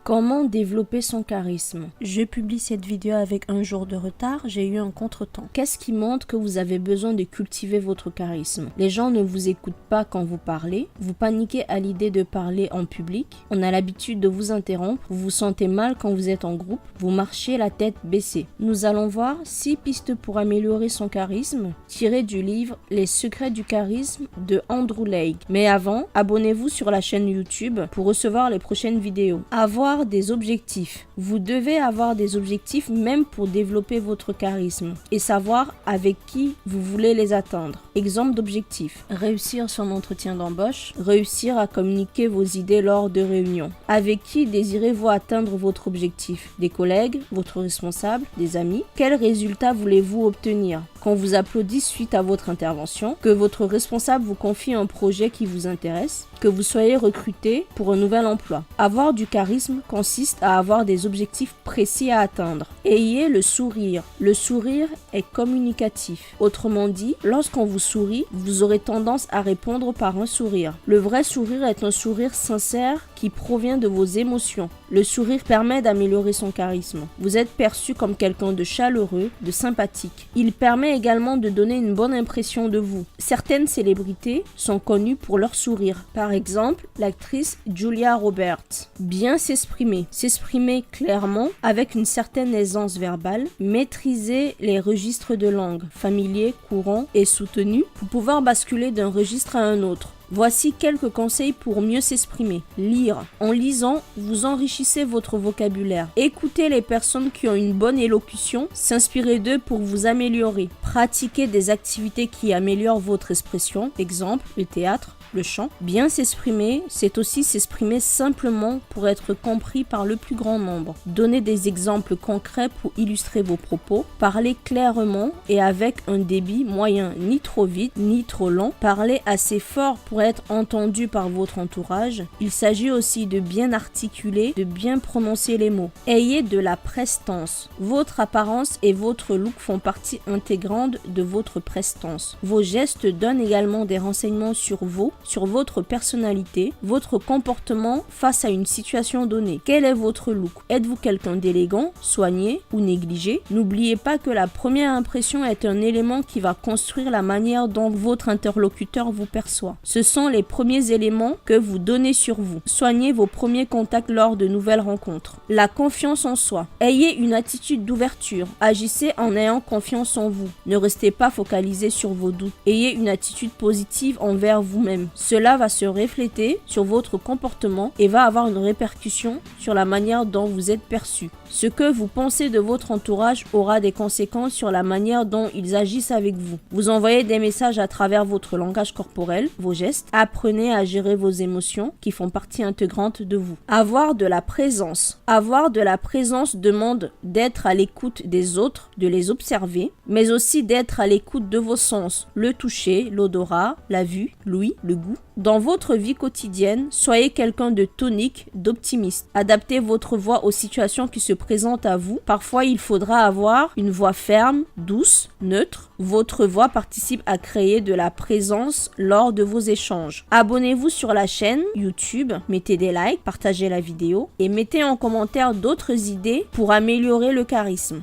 Comment développer son charisme? Je publie cette vidéo avec un jour de retard, j'ai eu un contretemps. Qu'est-ce qui montre que vous avez besoin de cultiver votre charisme? Les gens ne vous écoutent pas quand vous parlez, vous paniquez à l'idée de parler en public, on a l'habitude de vous interrompre, vous vous sentez mal quand vous êtes en groupe, vous marchez la tête baissée. Nous allons voir 6 pistes pour améliorer son charisme, tirées du livre Les secrets du charisme de Andrew Lake. Mais avant, abonnez-vous sur la chaîne YouTube pour recevoir les prochaines vidéos. Avoir des objectifs. Vous devez avoir des objectifs même pour développer votre charisme et savoir avec qui vous voulez les atteindre. Exemple d'objectif. Réussir son entretien d'embauche. Réussir à communiquer vos idées lors de réunions. Avec qui désirez-vous atteindre votre objectif? Des collègues, votre responsable, des amis? Quels résultats voulez-vous obtenir? Qu'on vous applaudisse suite à votre intervention, que votre responsable vous confie un projet qui vous intéresse, que vous soyez recruté pour un nouvel emploi. Avoir du charisme consiste à avoir des objectifs précis à atteindre. Ayez le sourire. Le sourire est communicatif. Autrement dit, lorsqu'on vous sourit, vous aurez tendance à répondre par un sourire. Le vrai sourire est un sourire sincère qui provient de vos émotions. Le sourire permet d'améliorer son charisme. Vous êtes perçu comme quelqu'un de chaleureux, de sympathique. Il permet également de donner une bonne impression de vous. Certaines célébrités sont connues pour leur sourire. Par exemple, l'actrice Julia Roberts. Bien s'exprimer. S'exprimer clairement avec une certaine aisance verbale. Maîtriser les registres de langue, familiers, courants et soutenus pour pouvoir basculer d'un registre à un autre. Voici quelques conseils pour mieux s'exprimer. Lire. En lisant, vous enrichissez votre vocabulaire. Écoutez les personnes qui ont une bonne élocution, s'inspirez d'eux pour vous améliorer. Pratiquez des activités qui améliorent votre expression, exemple le théâtre, le chant. Bien s'exprimer, c'est aussi s'exprimer simplement pour être compris par le plus grand nombre. Donnez des exemples concrets pour illustrer vos propos. Parlez clairement et avec un débit moyen, ni trop vite, ni trop lent. Parlez assez fort pour être entendu par votre entourage. Il s'agit aussi de bien articuler, de bien prononcer les mots. Ayez de la prestance. Votre apparence et votre look font partie intégrante de votre prestance. Vos gestes donnent également des renseignements sur vous, sur votre personnalité, votre comportement face à une situation donnée. Quel est votre look? Êtes-vous quelqu'un d'élégant, soigné ou négligé? N'oubliez pas que la première impression est un élément qui va construire la manière dont votre interlocuteur vous perçoit. Ce sont les premiers éléments que vous donnez sur vous. Soignez vos premiers contacts lors de nouvelles rencontres. La confiance en soi. Ayez une attitude d'ouverture. Agissez en ayant confiance en vous. Ne restez pas focalisé sur vos doutes. Ayez une attitude positive envers vous-même. Cela va se refléter sur votre comportement et va avoir une répercussion sur la manière dont vous êtes perçu. Ce que vous pensez de votre entourage aura des conséquences sur la manière dont ils agissent avec vous. Vous envoyez des messages à travers votre langage corporel, vos gestes. Apprenez à gérer vos émotions qui font partie intégrante de vous. Avoir de la présence. Avoir de la présence demande d'être à l'écoute des autres, de les observer, mais aussi d'être à l'écoute de vos sens. Le toucher, l'odorat, la vue, l'ouïe, le goût. Dans votre vie quotidienne, soyez quelqu'un de tonique, d'optimiste. Adaptez votre voix aux situations qui se présentent à vous. Parfois, il faudra avoir une voix ferme, douce, neutre. Votre voix participe à créer de la présence lors de vos échanges. Abonnez-vous sur la chaîne YouTube, mettez des likes, partagez la vidéo et mettez en commentaire d'autres idées pour améliorer le charisme.